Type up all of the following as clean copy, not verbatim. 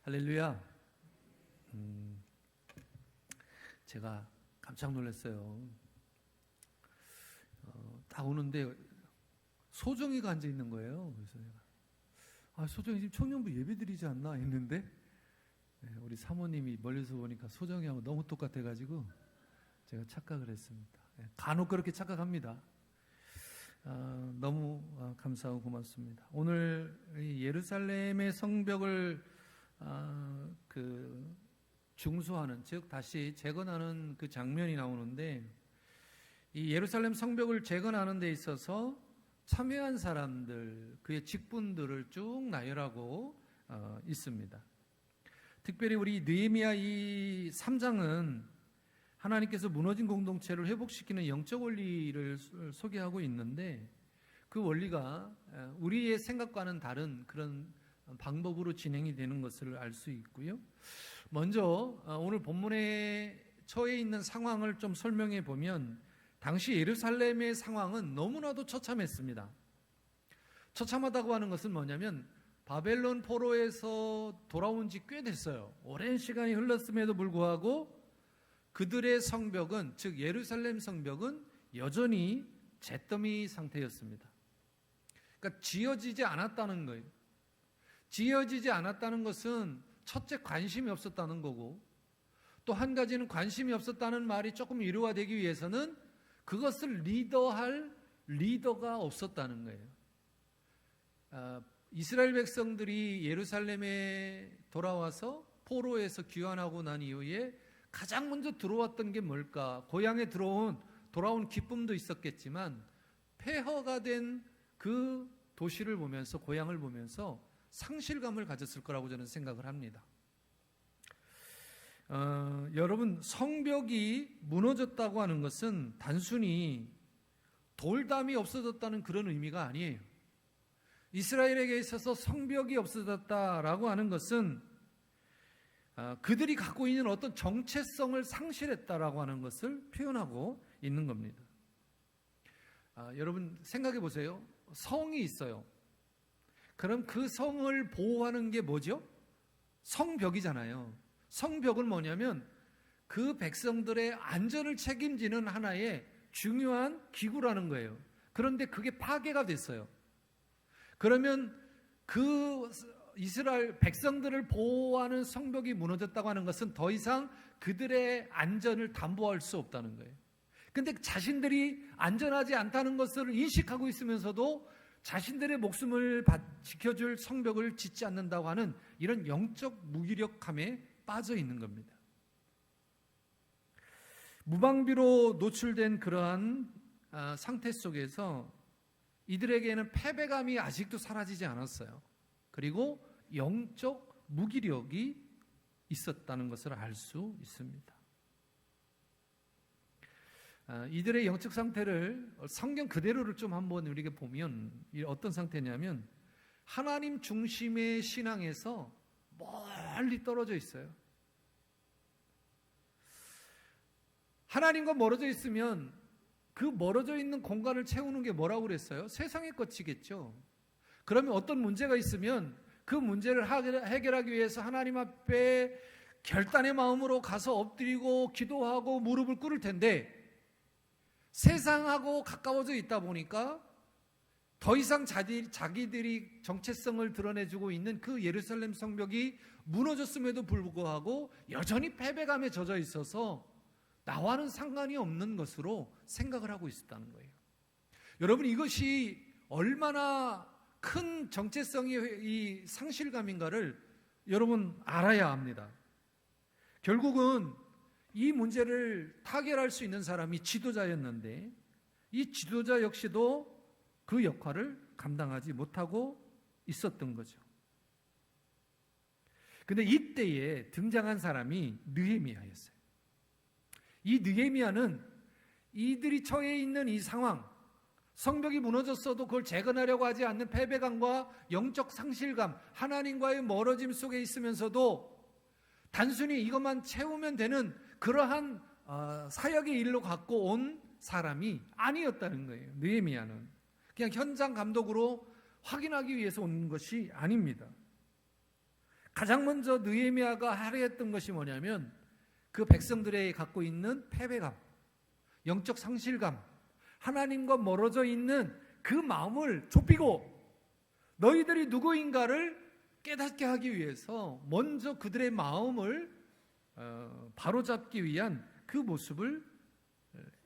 할렐루야. 제가 깜짝 놀랐어요. 딱 오는데 소정이가 앉아 있는 거예요. 그래서 내가 소정이 지금 청년부 예배 드리지 않나 했는데 우리 사모님이 멀리서 보니까 소정이하고 너무 똑같아가지고 제가 착각을 했습니다. 간혹 그렇게 착각합니다. 너무 감사하고 고맙습니다. 오늘 예루살렘의 성벽을 중수하는, 즉 다시 재건하는 그 장면이 나오는데, 이 예루살렘 성벽을 재건하는 데 있어서 참여한 사람들, 그의 직분들을 쭉 나열하고 있습니다. 특별히 우리 느헤미야 이 3장은 하나님께서 무너진 공동체를 회복시키는 영적 원리를 소개하고 있는데, 그 원리가 우리의 생각과는 다른 그런 방법으로 진행이 되는 것을 알 수 있고요. 먼저 오늘 본문에 처해 있는 상황을 좀 설명해 보면, 당시 예루살렘의 상황은 너무나도 처참했습니다. 처참하다고 하는 것은 뭐냐면, 바벨론 포로에서 돌아온 지 꽤 됐어요. 오랜 시간이 흘렀음에도 불구하고 그들의 성벽은, 즉 예루살렘 성벽은 여전히 잿더미 상태였습니다. 그러니까 지어지지 않았다는 거예요. 지어지지 않았다는 것은 첫째 관심이 없었다는 거고, 또 한 가지는 관심이 없었다는 말이 조금 위로화되기 위해서는 그것을 리더할 리더가 없었다는 거예요. 이스라엘 백성들이 예루살렘에 돌아와서 포로에서 귀환하고 난 이후에 가장 먼저 들어왔던 게 뭘까? 고향에 돌아온 기쁨도 있었겠지만, 폐허가 된 그 도시를 보면서, 고향을 보면서 상실감을 가졌을 거라고 저는 생각을 합니다. 여러분, 성벽이 무너졌다고 하는 것은 단순히 돌담이 없어졌다는 그런 의미가 아니에요. 이스라엘에게 있어서 성벽이 없어졌다라고 하는 것은 그들이 갖고 있는 어떤 정체성을 상실했다라고 하는 것을 표현하고 있는 겁니다. 여러분 생각해 보세요. 성이 있어요. 그럼 그 성을 보호하는 게 뭐죠? 성벽이잖아요. 성벽은 뭐냐면 그 백성들의 안전을 책임지는 하나의 중요한 기구라는 거예요. 그런데 그게 파괴가 됐어요. 그러면 그 이스라엘 백성들을 보호하는 성벽이 무너졌다고 하는 것은 더 이상 그들의 안전을 담보할 수 없다는 거예요. 근데 자신들이 안전하지 않다는 것을 인식하고 있으면서도 자신들의 목숨을 지켜줄 성벽을 짓지 않는다고 하는 이런 영적 무기력함에 빠져 있는 겁니다. 무방비로 노출된 그러한 상태 속에서 이들에게는 패배감이 아직도 사라지지 않았어요. 그리고 영적 무기력이 있었다는 것을 알 수 있습니다. 이들의 영적 상태를 성경 그대로를 좀 한번 우리가 보면 어떤 상태냐면, 하나님 중심의 신앙에서 멀리 떨어져 있어요. 하나님과 멀어져 있으면 그 멀어져 있는 공간을 채우는 게 뭐라고 그랬어요? 세상의 것이겠죠. 그러면 어떤 문제가 있으면 그 문제를 해결하기 위해서 하나님 앞에 결단의 마음으로 가서 엎드리고 기도하고 무릎을 꿇을 텐데, 세상하고 가까워져 있다 보니까 더 이상 자기들이 정체성을 드러내주고 있는 그 예루살렘 성벽이 무너졌음에도 불구하고 여전히 패배감에 젖어 있어서 나와는 상관이 없는 것으로 생각을 하고 있었다는 거예요. 여러분, 이것이 얼마나 큰 정체성의 이 상실감인가를 여러분 알아야 합니다. 결국은 이 문제를 타결할 수 있는 사람이 지도자였는데, 이 지도자 역시도 그 역할을 감당하지 못하고 있었던 거죠. 근데 이때에 등장한 사람이 느헤미야였어요. 이 느헤미야는 이들이 처해 있는 이 상황, 성벽이 무너졌어도 그걸 재건하려고 하지 않는 패배감과 영적 상실감, 하나님과의 멀어짐 속에 있으면서도 단순히 이것만 채우면 되는 그러한 사역의 일로 갖고 온 사람이 아니었다는 거예요. 느헤미야는 그냥 현장 감독으로 확인하기 위해서 온 것이 아닙니다. 가장 먼저 느헤미야가 하려 했던 것이 뭐냐면 그 백성들이 갖고 있는 패배감, 영적 상실감, 하나님과 멀어져 있는 그 마음을 좁히고 너희들이 누구인가를 깨닫게 하기 위해서 먼저 그들의 마음을 바로잡기 위한 그 모습을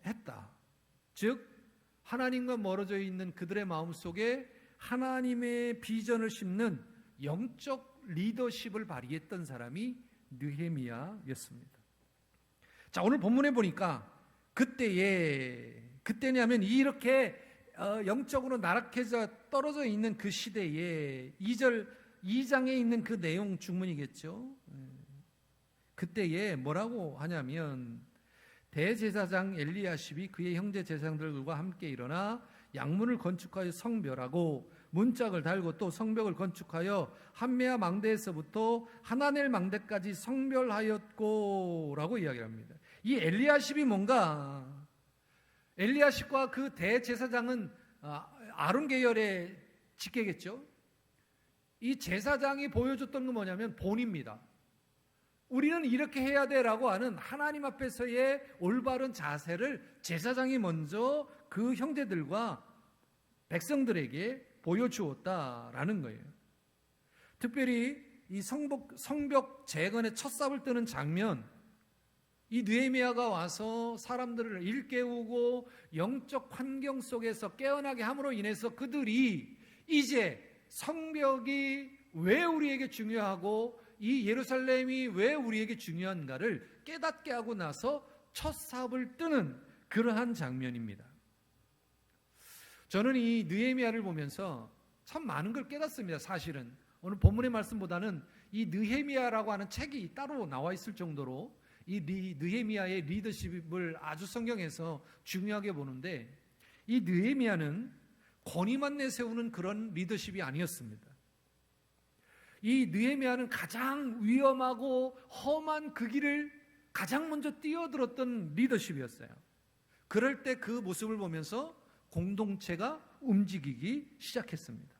했다. 즉 하나님과 멀어져 있는 그들의 마음 속에 하나님의 비전을 심는 영적 리더십을 발휘했던 사람이 느헤미야였습니다. 자, 오늘 본문에 보니까 그때냐면 이렇게 영적으로 나락해져 떨어져 있는 그 시대에 2장에 있는 그 내용 중문이겠죠. 그때에 뭐라고 하냐면 대제사장 엘리야십이 그의 형제 제사장들과 함께 일어나 양문을 건축하여 성별하고 문짝을 달고 또 성벽을 건축하여 한메아 망대에서부터 하나넬 망대까지 성별하였고 라고 이야기합니다. 이 엘리야십이 뭔가, 엘리야십과 그 대제사장은 아론 계열의 직계겠죠. 이 제사장이 보여줬던 건 뭐냐면 본입니다. 우리는 이렇게 해야 돼라고 하는 하나님 앞에서의 올바른 자세를 제사장이 먼저 그 형제들과 백성들에게 보여주었다라는 거예요. 특별히 이 성벽 재건의 첫 삽을 뜨는 장면, 이 느헤미야가 와서 사람들을 일깨우고 영적 환경 속에서 깨어나게 함으로 인해서 그들이 이제 성벽이 왜 우리에게 중요하고 이 예루살렘이 왜 우리에게 중요한가를 깨닫게 하고 나서 첫 삽을 뜨는 그러한 장면입니다. 저는 이 느헤미야를 보면서 참 많은 걸 깨닫습니다. 사실은 오늘 본문의 말씀보다는 이 느헤미야라고 하는 책이 따로 나와 있을 정도로 이 느헤미야의 리더십을 아주 성경에서 중요하게 보는데, 이 느헤미야는 권위만 내세우는 그런 리더십이 아니었습니다. 이 느헤미야는 가장 위험하고 험한 그 길을 가장 먼저 뛰어들었던 리더십이었어요. 그럴 때 그 모습을 보면서 공동체가 움직이기 시작했습니다.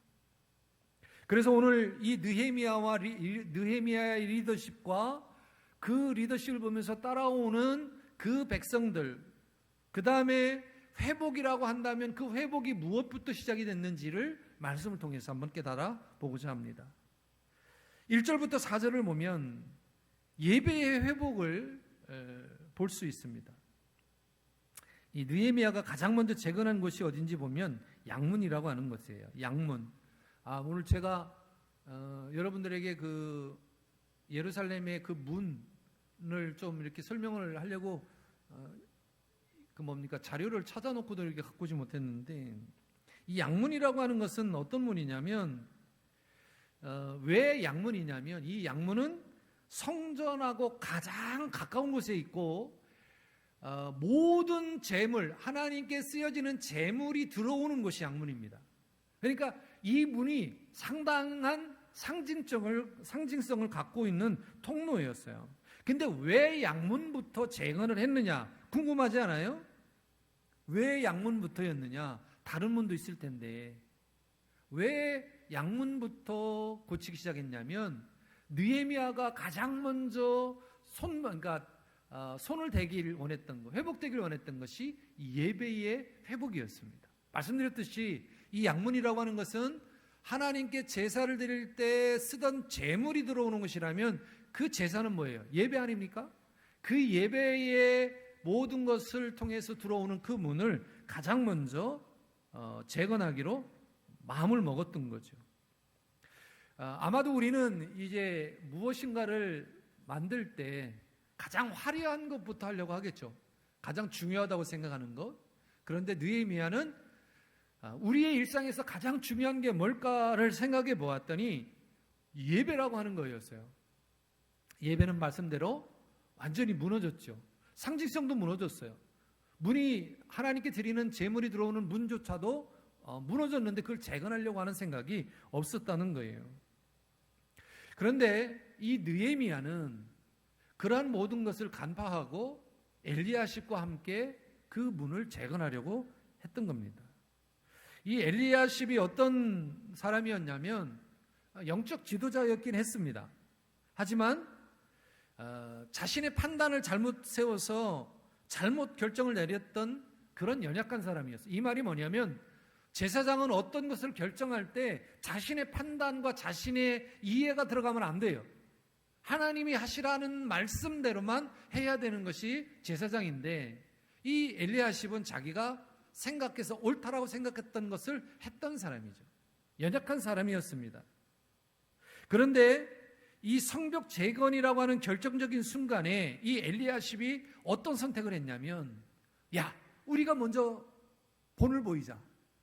그래서 오늘 이 느헤미야의 리더십과 그 리더십을 보면서 따라오는 그 백성들, 그 다음에 회복이라고 한다면 그 회복이 무엇부터 시작이 됐는지를 말씀을 통해서 한번 깨달아 보고자 합니다. 1절부터 4절을 보면 예배의 회복을 볼 수 있습니다. 이 느헤미야가 가장 먼저 재건한 곳이 어딘지 보면 양문이라고 하는 것이에요. 양문. 오늘 제가 여러분들에게 그 예루살렘의 그 문을 좀 이렇게 설명을 하려고 자료를 찾아놓고도 이렇게 갖고 오지 못했는데, 이 양문이라고 하는 것은 어떤 문이냐면, 왜 양문이냐면 이 양문은 성전하고 가장 가까운 곳에 있고 모든 재물, 하나님께 쓰여지는 재물이 들어오는 곳이 양문입니다. 그러니까 이 문이 상당한 상징성을 갖고 있는 통로였어요. 근데 왜 양문부터 재건을 했느냐 궁금하지 않아요? 왜 양문부터였느냐? 다른 문도 있을 텐데 왜 양문부터 고치기 시작했냐면, 느헤미야가 가장 먼저 손을 대기를 원했던 것, 회복되기를 원했던 것이 예배의 회복이었습니다. 말씀드렸듯이 이 양문이라고 하는 것은 하나님께 제사를 드릴 때 쓰던 제물이 들어오는 것이라면 그 제사는 뭐예요? 예배 아닙니까? 그 예배의 모든 것을 통해서 들어오는 그 문을 가장 먼저 재건하기로 마음을 먹었던 거죠. 아마도 우리는 이제 무엇인가를 만들 때 가장 화려한 것부터 하려고 하겠죠. 가장 중요하다고 생각하는 것. 그런데 느헤미야는 우리의 일상에서 가장 중요한 게 뭘까를 생각해 보았더니 예배라고 하는 거였어요. 예배는 말씀대로 완전히 무너졌죠. 상징성도 무너졌어요. 문이, 하나님께 드리는 제물이 들어오는 문조차도 무너졌는데 그걸 재건하려고 하는 생각이 없었다는 거예요. 그런데 이 느헤미야는 그러한 모든 것을 간파하고 엘리야십과 함께 그 문을 재건하려고 했던 겁니다. 이 엘리야십이 어떤 사람이었냐면 영적 지도자였긴 했습니다. 하지만 자신의 판단을 잘못 세워서 잘못 결정을 내렸던 그런 연약한 사람이었어요. 이 말이 뭐냐면 제사장은 어떤 것을 결정할 때 자신의 판단과 자신의 이해가 들어가면 안 돼요. 하나님이 하시라는 말씀대로만 해야 되는 것이 제사장인데, 이 엘리야십은 자기가 생각해서 옳다라고 생각했던 것을 했던 사람이죠. 연약한 사람이었습니다. 그런데 이 성벽 재건이라고 하는 결정적인 순간에 이 엘리야십이 어떤 선택을 했냐면, 야, 우리가 먼저 본을 보이자.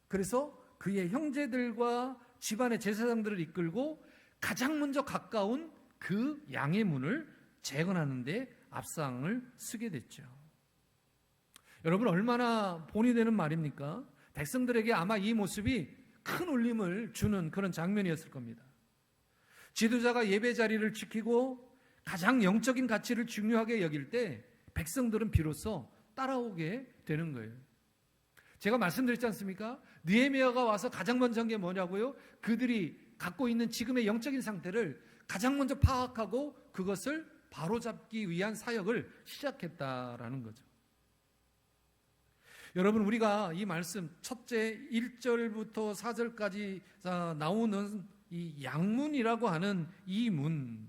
그래서 그의 형제들과 집안의 제사장들을 이끌고 가장 먼저 가까운 그 양의 문을 재건하는 데 앞상을 쓰게 됐죠. 여러분, 얼마나 본이 되는 말입니까? 백성들에게 아마 이 모습이 큰 울림을 주는 그런 장면이었을 겁니다. 지도자가 예배 자리를 지키고 가장 영적인 가치를 중요하게 여길 때 백성들은 비로소 따라오게 되는 거예요. 제가 말씀드렸지 않습니까? 느헤미야가 와서 가장 먼저 한 게 뭐냐고요? 그들이 갖고 있는 지금의 영적인 상태를 가장 먼저 파악하고 그것을 바로잡기 위한 사역을 시작했다라는 거죠. 여러분, 우리가 이 말씀 첫째 1절부터 4절까지 나오는 이 양문이라고 하는 이 문,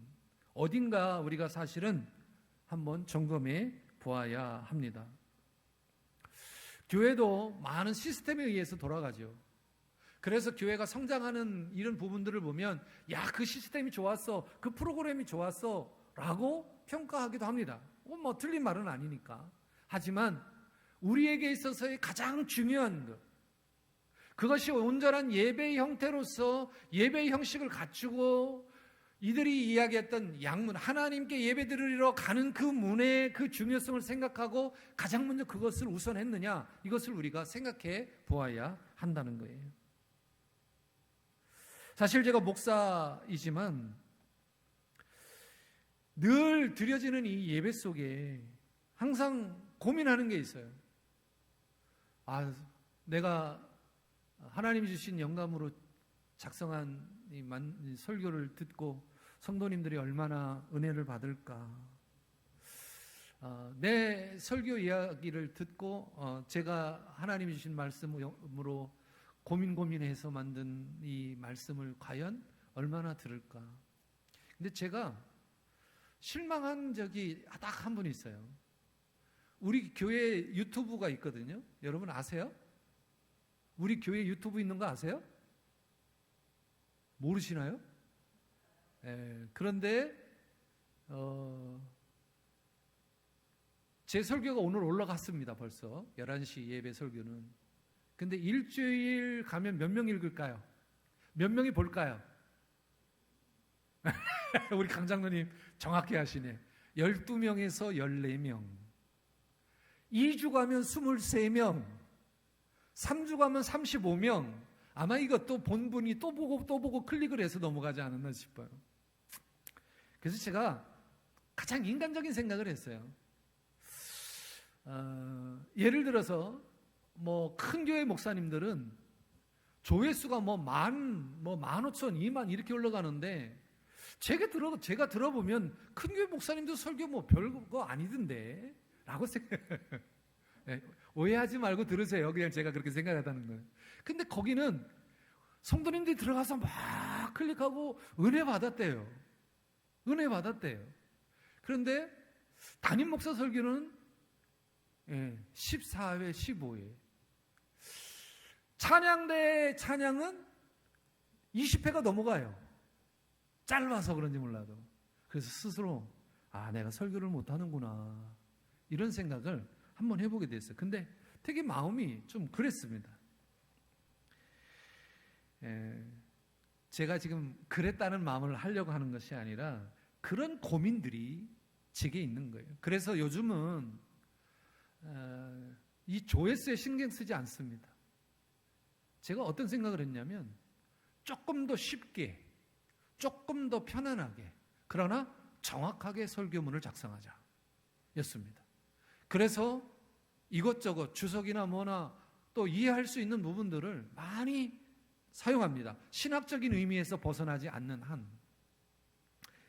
어딘가 우리가 사실은 한번 점검해 보아야 합니다. 교회도 많은 시스템에 의해서 돌아가죠. 그래서 교회가 성장하는 이런 부분들을 보면, 야, 그 시스템이 좋았어, 그 프로그램이 좋았어 라고 평가하기도 합니다. 뭐 틀린 말은 아니니까. 하지만 우리에게 있어서의 가장 중요한 것, 그것이 온전한 예배의 형태로서 예배의 형식을 갖추고 이들이 이야기했던 양문, 하나님께 예배드리러 가는 그 문의 그 중요성을 생각하고 가장 먼저 그것을 우선했느냐, 이것을 우리가 생각해 보아야 한다는 거예요. 사실 제가 목사이지만 늘 드려지는 이 예배 속에 항상 고민하는 게 있어요. 내가 하나님이 주신 영감으로 작성한 이 설교를 듣고 성도님들이 얼마나 은혜를 받을까. 내 설교 이야기를 듣고 제가 하나님이 주신 말씀으로 고민해서 만든 이 말씀을 과연 얼마나 들을까. 근데 제가 실망한 적이 딱 한 분 있어요. 우리 교회 유튜브가 있거든요. 여러분 아세요? 우리 교회 유튜브 있는 거 아세요? 모르시나요? 그런데 제 설교가 오늘 올라갔습니다. 벌써 11시 예배 설교는. 근데 일주일 가면 몇 명 읽을까요? 몇 명이 볼까요? 우리 강장로님 정확히 하시네. 12명에서 14명. 2주 가면 23명. 3주 가면 35명. 아마 이것도 본분이 또 보고 클릭을 해서 넘어가지 않았나 싶어요. 그래서 제가 가장 인간적인 생각을 했어요. 예를 들어서 큰 교회 목사님들은 조회수가 15,000, 2만 이렇게 올라가는데 제가 들어보면 큰 교회 목사님도 설교 별거 아니던데 라고 오해하지 말고 들으세요. 그냥 제가 그렇게 생각하다는 거예요. 근데 거기는 성도님들이 들어가서 막 클릭하고 은혜 받았대요. 그런데 담임 목사 설교는 14회, 15회. 찬양대 찬양은 20회가 넘어가요. 짧아서 그런지 몰라도. 그래서 스스로 내가 설교를 못하는구나 이런 생각을 한번 해보게 됐어요. 근데 되게 마음이 좀 그랬습니다. 제가 지금 그랬다는 마음을 하려고 하는 것이 아니라 그런 고민들이 제게 있는 거예요. 그래서 요즘은 이 조회수에 신경 쓰지 않습니다. 제가 어떤 생각을 했냐면 조금 더 쉽게, 조금 더 편안하게, 그러나 정확하게 설교문을 작성하자 였습니다. 그래서 이것저것 주석이나 뭐나 또 이해할 수 있는 부분들을 많이 사용합니다. 신학적인 의미에서 벗어나지 않는 한.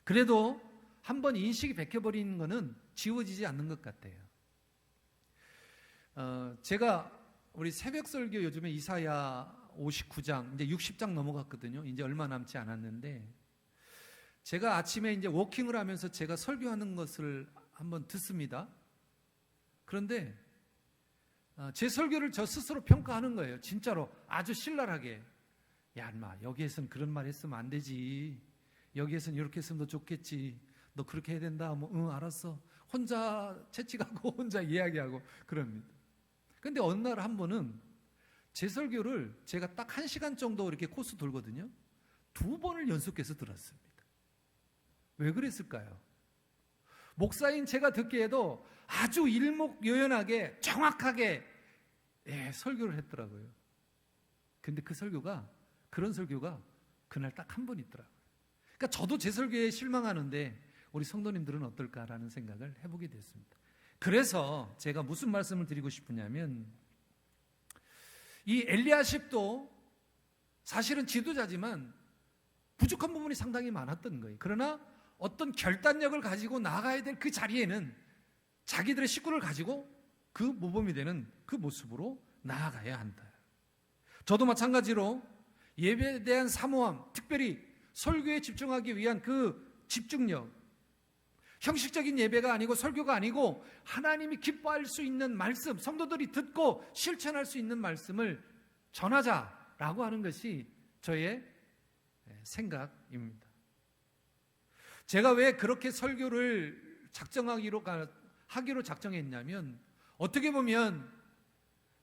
그래도 한번 인식이 베껴버리는 것은 지워지지 않는 것 같아요. 제가 우리 새벽 설교 요즘에 이사야 59장, 이제 60장 넘어갔거든요. 이제 얼마 남지 않았는데, 제가 아침에 이제 워킹을 하면서 제가 설교하는 것을 한번 듣습니다. 그런데 제 설교를 저 스스로 평가하는 거예요. 진짜로 아주 신랄하게. 야, 인마, 여기에선 그런 말 했으면 안 되지. 여기에선 이렇게 했으면 더 좋겠지. 너 그렇게 해야 된다. 뭐, 응, 알았어. 혼자 채찍하고 혼자 이야기하고 그럽니다. 근데 어느 날 한 번은 제 설교를 제가 딱 1시간 정도 이렇게 코스 돌거든요. 2번을 연속해서 들었습니다. 왜 그랬을까요? 목사인 제가 듣기에도 아주 일목요연하게 정확하게 설교를 했더라고요. 근데 그 설교가, 그런 설교가 그날 딱 한 번 있더라고요. 그러니까 저도 제 설교에 실망하는데 우리 성도님들은 어떨까라는 생각을 해보게 됐습니다. 그래서 제가 무슨 말씀을 드리고 싶으냐면, 이 엘리야십도 사실은 지도자지만 부족한 부분이 상당히 많았던 거예요. 그러나 어떤 결단력을 가지고 나가야 될 그 자리에는 자기들의 식구를 가지고 그 모범이 되는 그 모습으로 나아가야 한다. 저도 마찬가지로 예배에 대한 사모함, 특별히 설교에 집중하기 위한 그 집중력, 형식적인 예배가 아니고 설교가 아니고 하나님이 기뻐할 수 있는 말씀, 성도들이 듣고 실천할 수 있는 말씀을 전하자라고 하는 것이 저의 생각입니다. 제가 왜 그렇게 설교를 하기로 작정했냐면, 어떻게 보면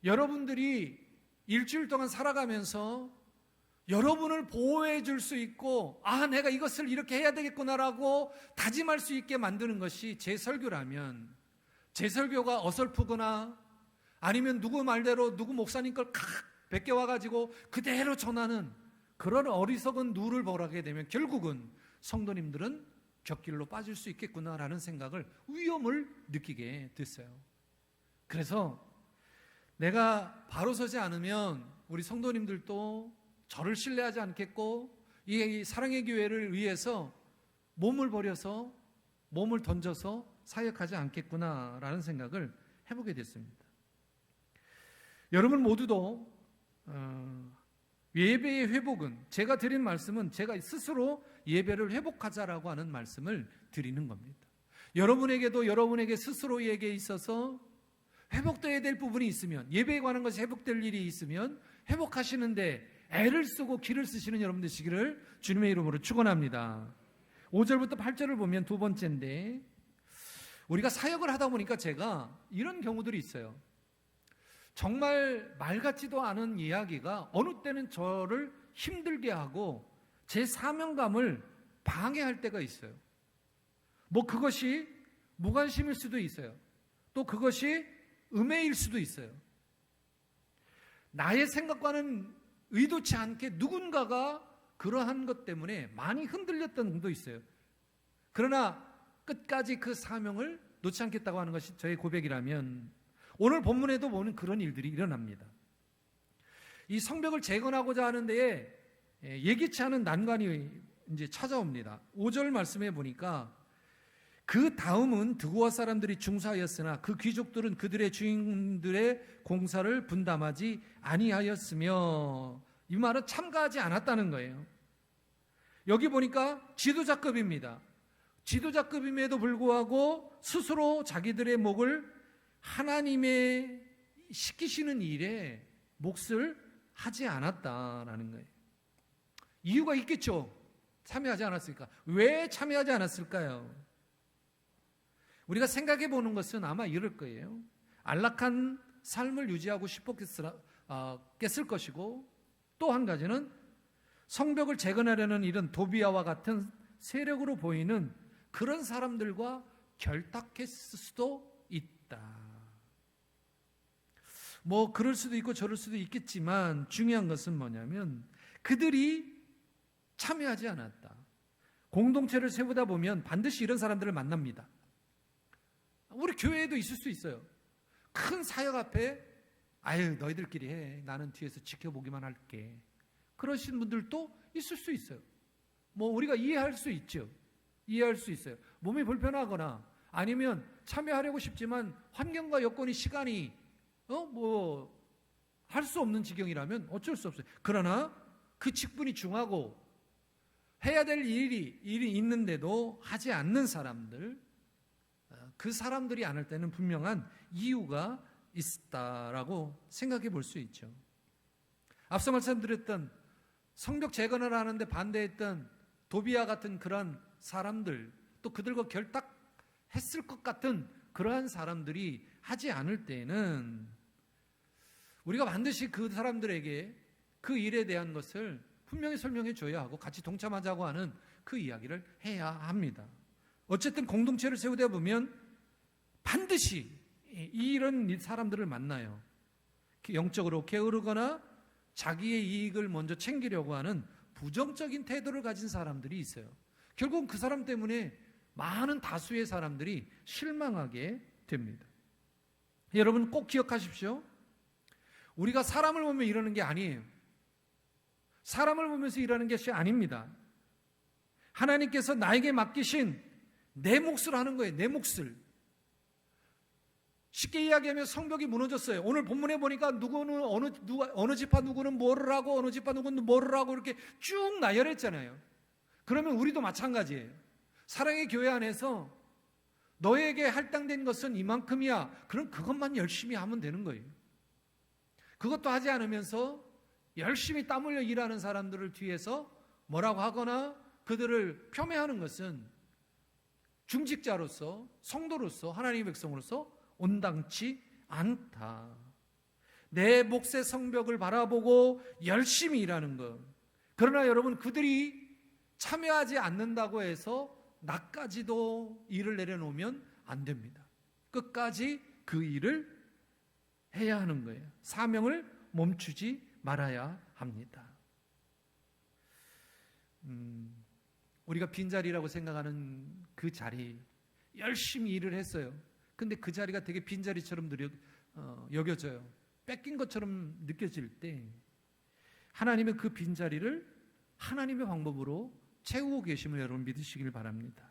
여러분들이 일주일 동안 살아가면서 여러분을 보호해 줄 수 있고, 내가 이것을 이렇게 해야 되겠구나라고 다짐할 수 있게 만드는 것이 제 설교라면, 제 설교가 어설프거나 아니면 누구 말대로 누구 목사님 걸 베껴와가지고 그대로 전하는 그런 어리석은 누를 벌하게 되면 결국은 성도님들은 곁길로 빠질 수 있겠구나라는 생각을, 위험을 느끼게 됐어요. 그래서 내가 바로 서지 않으면 우리 성도님들도 저를 신뢰하지 않겠고, 이 사랑의 교회를 위해서 몸을 버려서, 몸을 던져서 사역하지 않겠구나라는 생각을 해보게 됐습니다. 여러분 모두도 예배의 회복은, 제가 드린 말씀은 제가 스스로 예배를 회복하자라고 하는 말씀을 드리는 겁니다. 여러분에게도 여러분에게 스스로에게 있어서 회복되어야 될 부분이 있으면, 예배에 관한 것이 회복될 일이 있으면 회복하시는데 애를 쓰고 기를 쓰시는 여러분 되시기를 주님의 이름으로 축원합니다. 5절부터 8절을 보면 두 번째인데, 우리가 사역을 하다 보니까 제가 이런 경우들이 있어요. 정말 말 같지도 않은 이야기가 어느 때는 저를 힘들게 하고 제 사명감을 방해할 때가 있어요. 뭐 그것이 무관심일 수도 있어요. 또 그것이 음해일 수도 있어요. 나의 생각과는 의도치 않게 누군가가 그러한 것 때문에 많이 흔들렸던 분도 있어요. 그러나 끝까지 그 사명을 놓지 않겠다고 하는 것이 저의 고백이라면, 오늘 본문에도 보는 그런 일들이 일어납니다. 이 성벽을 재건하고자 하는 데에 예기치 않은 난관이 이제 찾아옵니다. 5절 말씀해 보니까, 그 다음은 드고아 사람들이 중사하였으나 그 귀족들은 그들의 주인들의 공사를 분담하지 아니하였으며, 이 말은 참가하지 않았다는 거예요. 여기 보니까 지도자급입니다. 지도자급임에도 불구하고 스스로 자기들의 목을 하나님의 시키시는 일에 몫을 하지 않았다라는 거예요. 이유가 있겠죠. 참여하지 않았을까? 왜 참여하지 않았을까요? 우리가 생각해 보는 것은 아마 이럴 거예요. 안락한 삶을 유지하고 싶었겠을 것이고, 또 한 가지는 성벽을 재건하려는 이런 도비아와 같은 세력으로 보이는 그런 사람들과 결탁했을 수도 있다. 뭐 그럴 수도 있고 저럴 수도 있겠지만, 중요한 것은 뭐냐면 그들이 참여하지 않았다. 공동체를 세우다 보면 반드시 이런 사람들을 만납니다. 우리 교회에도 있을 수 있어요. 큰 사역 앞에 너희들끼리 해, 나는 뒤에서 지켜보기만 할게, 그러신 분들도 있을 수 있어요. 뭐 우리가 이해할 수 있죠. 이해할 수 있어요. 몸이 불편하거나 아니면 참여하려고 싶지만 환경과 여건이 시간이 할 수 없는 지경이라면 어쩔 수 없어요. 그러나 그 직분이 중하고 해야 될 일이 있는데도 하지 않는 사람들, 그 사람들이 안 할 때는 분명한 이유가 있다라고 생각해 볼 수 있죠. 앞서 말씀드렸던 성벽 재건을 하는데 반대했던 도비아 같은 그런 사람들, 또 그들과 결탁했을 것 같은 그러한 사람들이 하지 않을 때는 우리가 반드시 그 사람들에게 그 일에 대한 것을 분명히 설명해 줘야 하고 같이 동참하자고 하는 그 이야기를 해야 합니다. 어쨌든 공동체를 세우다 보면 반드시 이런 사람들을 만나요. 영적으로 게으르거나 자기의 이익을 먼저 챙기려고 하는 부정적인 태도를 가진 사람들이 있어요. 결국은 그 사람 때문에 많은 다수의 사람들이 실망하게 됩니다. 여러분 꼭 기억하십시오. 우리가 사람을 보면 이러는 게 아니에요. 사람을 보면서 일하는 것이 아닙니다. 하나님께서 나에게 맡기신 내 몫을 하는 거예요. 내 몫을. 쉽게 이야기하면 성벽이 무너졌어요. 오늘 본문에 보니까 누구는 어느 지파 누구는 뭐를 하고 어느 지파 누구는 뭐를 하고 이렇게 쭉 나열했잖아요. 그러면 우리도 마찬가지예요. 사랑의 교회 안에서 너에게 할당된 것은 이만큼이야. 그럼 그것만 열심히 하면 되는 거예요. 그것도 하지 않으면서 열심히 땀 흘려 일하는 사람들을 뒤에서 뭐라고 하거나 그들을 폄훼하는 것은 중직자로서, 성도로서, 하나님의 백성으로서 온당치 않다. 내 몫의 성벽을 바라보고 열심히 일하는 것. 그러나 여러분, 그들이 참여하지 않는다고 해서 나까지도 일을 내려놓으면 안 됩니다. 끝까지 그 일을 해야 하는 거예요. 사명을 멈추지 말아야 합니다. 우리가 빈자리라고 생각하는 그 자리, 열심히 일을 했어요. 근데 그 자리가 되게 빈자리처럼 여겨져요. 뺏긴 것처럼 느껴질 때 하나님은 그 빈자리를 하나님의 방법으로 채우고 계심을 여러분 믿으시길 바랍니다.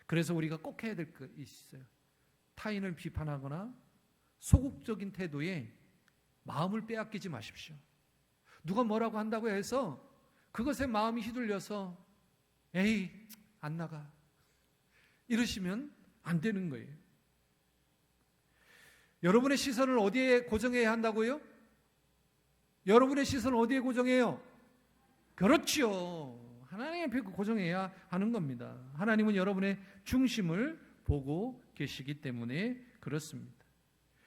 그래서 우리가 꼭 해야 될 것이 있어요. 타인을 비판하거나 소극적인 태도에 마음을 빼앗기지 마십시오. 누가 뭐라고 한다고 해서 그것에 마음이 휘둘려서 에이 안 나가 이러시면 안 되는 거예요. 여러분의 시선을 어디에 고정해야 한다고요? 여러분의 시선을 어디에 고정해요? 그렇지요. 하나님 앞에 고정해야 하는 겁니다. 하나님은 여러분의 중심을 보고 계시기 때문에 그렇습니다.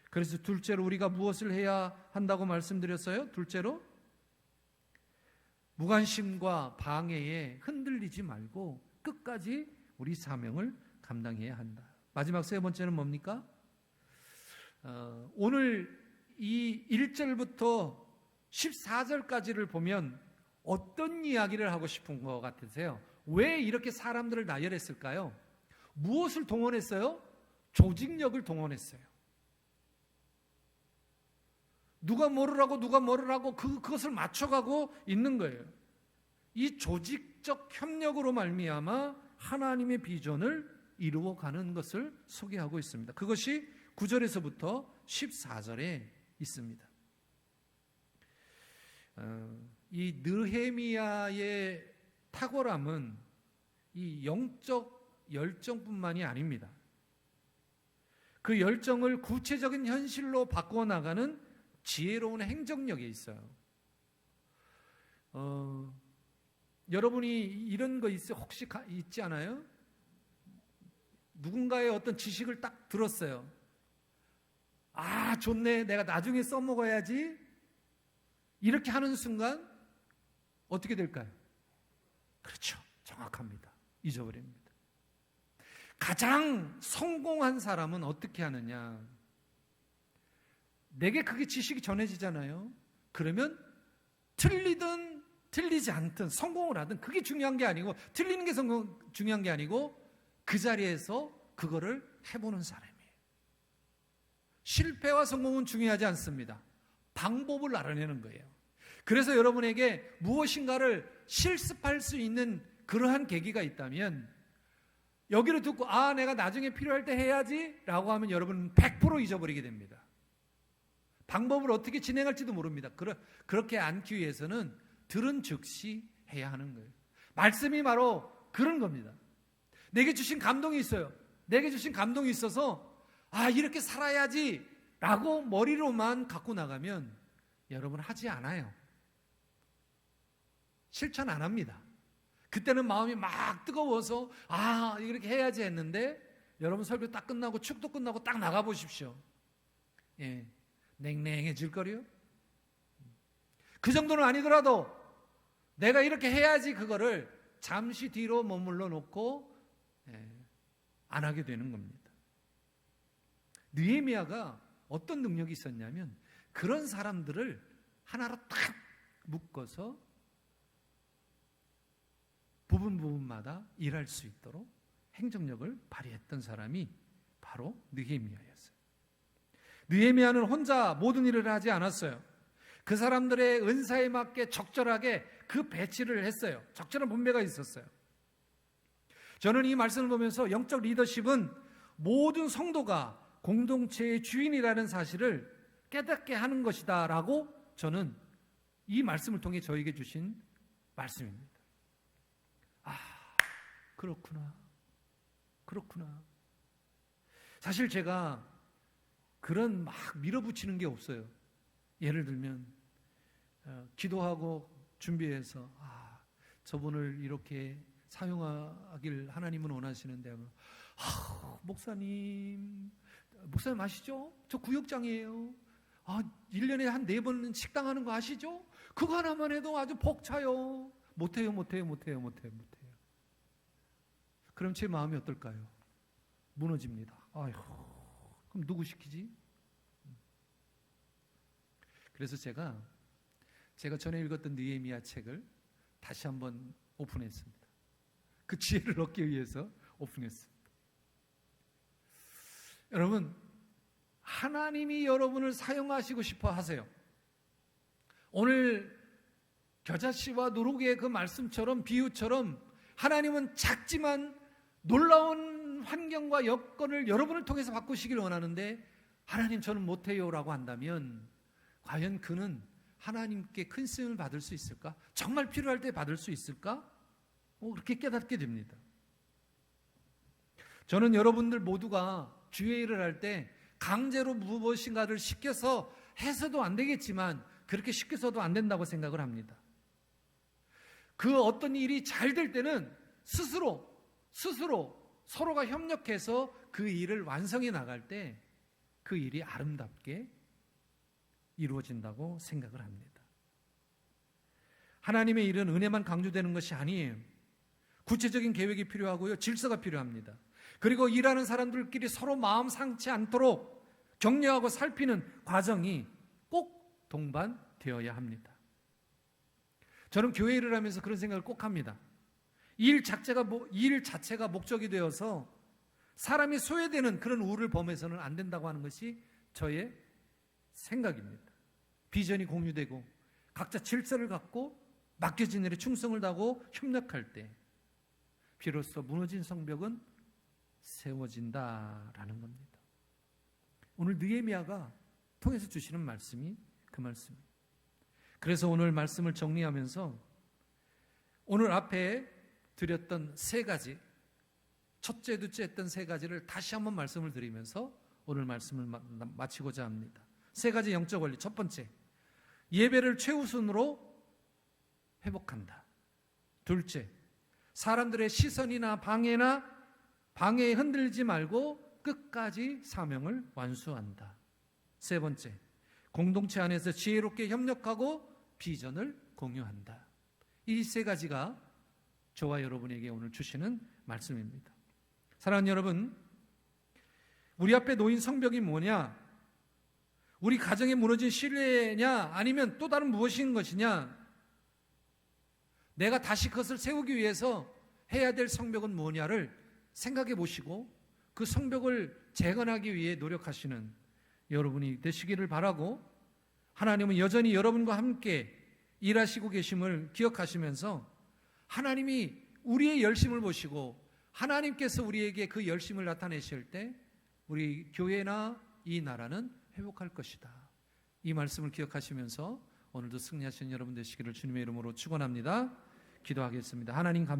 그래서 둘째로 우리가 무엇을 해야 한다고 말씀드렸어요? 둘째로 무관심과 방해에 흔들리지 말고 끝까지 우리 사명을 감당해야 한다. 마지막 세 번째는 뭡니까? 오늘 이 1절부터 14절까지를 보면 어떤 이야기를 하고 싶은 것 같으세요? 왜 이렇게 사람들을 나열했을까요? 무엇을 동원했어요? 조직력을 동원했어요. 누가 뭐를 하고 그것을 맞춰가고 있는 거예요. 이 조직적 협력으로 말미암아 하나님의 비전을 이루어가는 것을 소개하고 있습니다. 그것이 9절에서부터 14절에 있습니다. 이 느헤미야의 탁월함은 이 영적 열정뿐만이 아닙니다. 그 열정을 구체적인 현실로 바꿔나가는 지혜로운 행정력이 있어요. 여러분이 이런 거 혹시 있지 않아요? 누군가의 어떤 지식을 딱 들었어요. 아, 좋네. 내가 나중에 써먹어야지. 이렇게 하는 순간 어떻게 될까요? 그렇죠. 정확합니다. 잊어버립니다. 가장 성공한 사람은 어떻게 하느냐? 내게 그게 지식이 전해지잖아요. 그러면 틀리든 틀리지 않든 성공을 하든 그게 중요한 게 아니고, 틀리는 게 중요한 게 아니고 그 자리에서 그거를 해보는 사람이에요. 실패와 성공은 중요하지 않습니다. 방법을 알아내는 거예요. 그래서 여러분에게 무엇인가를 실습할 수 있는 그러한 계기가 있다면 여기를 듣고 내가 나중에 필요할 때 해야지 라고 하면 여러분은 100% 잊어버리게 됩니다. 방법을 어떻게 진행할지도 모릅니다. 그렇게 않기 위해서는 들은 즉시 해야 하는 거예요. 말씀이 바로 그런 겁니다. 내게 주신 감동이 있어요. 내게 주신 감동이 있어서 이렇게 살아야지 라고 머리로만 갖고 나가면 여러분 하지 않아요. 실천 안 합니다. 그때는 마음이 막 뜨거워서 이렇게 해야지 했는데 여러분 설교 딱 끝나고 축도 끝나고 딱 나가보십시오. 냉랭해질 거요. 그 정도는 아니더라도 내가 이렇게 해야지 그거를 잠시 뒤로 머물러 놓고 안 하게 되는 겁니다. 느헤미야가 어떤 능력이 있었냐면 그런 사람들을 하나로 딱 묶어서 부분마다 일할 수 있도록 행정력을 발휘했던 사람이 바로 느헤미야였어요. 느헤미야는 혼자 모든 일을 하지 않았어요. 그 사람들의 은사에 맞게 적절하게 그 배치를 했어요. 적절한 분배가 있었어요. 저는 이 말씀을 보면서 영적 리더십은 모든 성도가 공동체의 주인이라는 사실을 깨닫게 하는 것이다 라고 저는 이 말씀을 통해 저에게 주신 말씀입니다. 그렇구나. 사실 제가 그런 막 밀어붙이는 게 없어요. 예를 들면 기도하고 준비해서 저분을 이렇게 사용하길 하나님은 원하시는데 목사님 아시죠? 저 구역장이에요. 1년에 한 4번 식당 하는 거 아시죠? 그거 하나만 해도 아주 벅차요. 못해요. 그럼 제 마음이 어떨까요? 무너집니다. 그럼 누구 시키지? 그래서 제가 전에 읽었던 느헤미야 책을 다시 한번 오픈했습니다. 그 지혜를 얻기 위해서 오픈했습니다. 여러분, 하나님이 여러분을 사용하시고 싶어 하세요. 오늘 겨자씨와 누룩의 그 말씀처럼 비유처럼 하나님은 작지만 놀라운 환경과 여건을 여러분을 통해서 바꾸시길 원하는데 하나님 저는 못해요 라고 한다면 과연 그는 하나님께 큰 쓰임을 받을 수 있을까? 정말 필요할 때 받을 수 있을까? 그렇게 깨닫게 됩니다. 저는 여러분들 모두가 주의 일을 할 때 강제로 무엇인가를 시켜서 해서도 안 되겠지만 그렇게 시켜서도 안 된다고 생각을 합니다. 그 어떤 일이 잘 될 때는 스스로 서로가 협력해서 그 일을 완성해 나갈 때 그 일이 아름답게 이루어진다고 생각을 합니다. 하나님의 일은 은혜만 강조되는 것이 아니에요. 구체적인 계획이 필요하고요. 질서가 필요합니다. 그리고 일하는 사람들끼리 서로 마음 상치 않도록 격려하고 살피는 과정이 꼭 동반되어야 합니다. 저는 교회 일을 하면서 그런 생각을 꼭 합니다. 일 자체가 목적이 되어서 사람이 소외되는 그런 우를 범해서는 안 된다고 하는 것이 저의 생각입니다. 비전이 공유되고 각자 질서를 갖고 맡겨진 일에 충성을 다하고 협력할 때 비로소 무너진 성벽은 세워진다라는 겁니다. 오늘 느헤미야가 통해서 주시는 말씀이 그 말씀입니다. 그래서 오늘 말씀을 정리하면서 오늘 앞에 드렸던 3가지, 첫째, 둘째 했던 3가지를 다시 한번 말씀을 드리면서 오늘 말씀을 마치고자 합니다. 3가지 영적 원리. 첫 번째, 예배를 최우선으로 회복한다. 둘째, 사람들의 시선이나 방해에 흔들리지 말고 끝까지 사명을 완수한다. 세 번째, 공동체 안에서 지혜롭게 협력하고 비전을 공유한다. 이 3가지가 저와 여러분에게 오늘 주시는 말씀입니다. 사랑하는 여러분, 우리 앞에 놓인 성벽이 뭐냐? 우리 가정에 무너진 신뢰냐? 아니면 또 다른 무엇인 것이냐? 내가 다시 그것을 세우기 위해서 해야 될 성벽은 뭐냐를 생각해 보시고 그 성벽을 재건하기 위해 노력하시는 여러분이 되시기를 바라고, 하나님은 여전히 여러분과 함께 일하시고 계심을 기억하시면서 하나님이 우리의 열심을 보시고 하나님께서 우리에게 그 열심을 나타내실 때 우리 교회나 이 나라는 회복할 것이다. 이 말씀을 기억하시면서 오늘도 승리하시는 여러분 되시기를 주님의 이름으로 축원합니다. 기도하겠습니다. 하나님 감사합니다.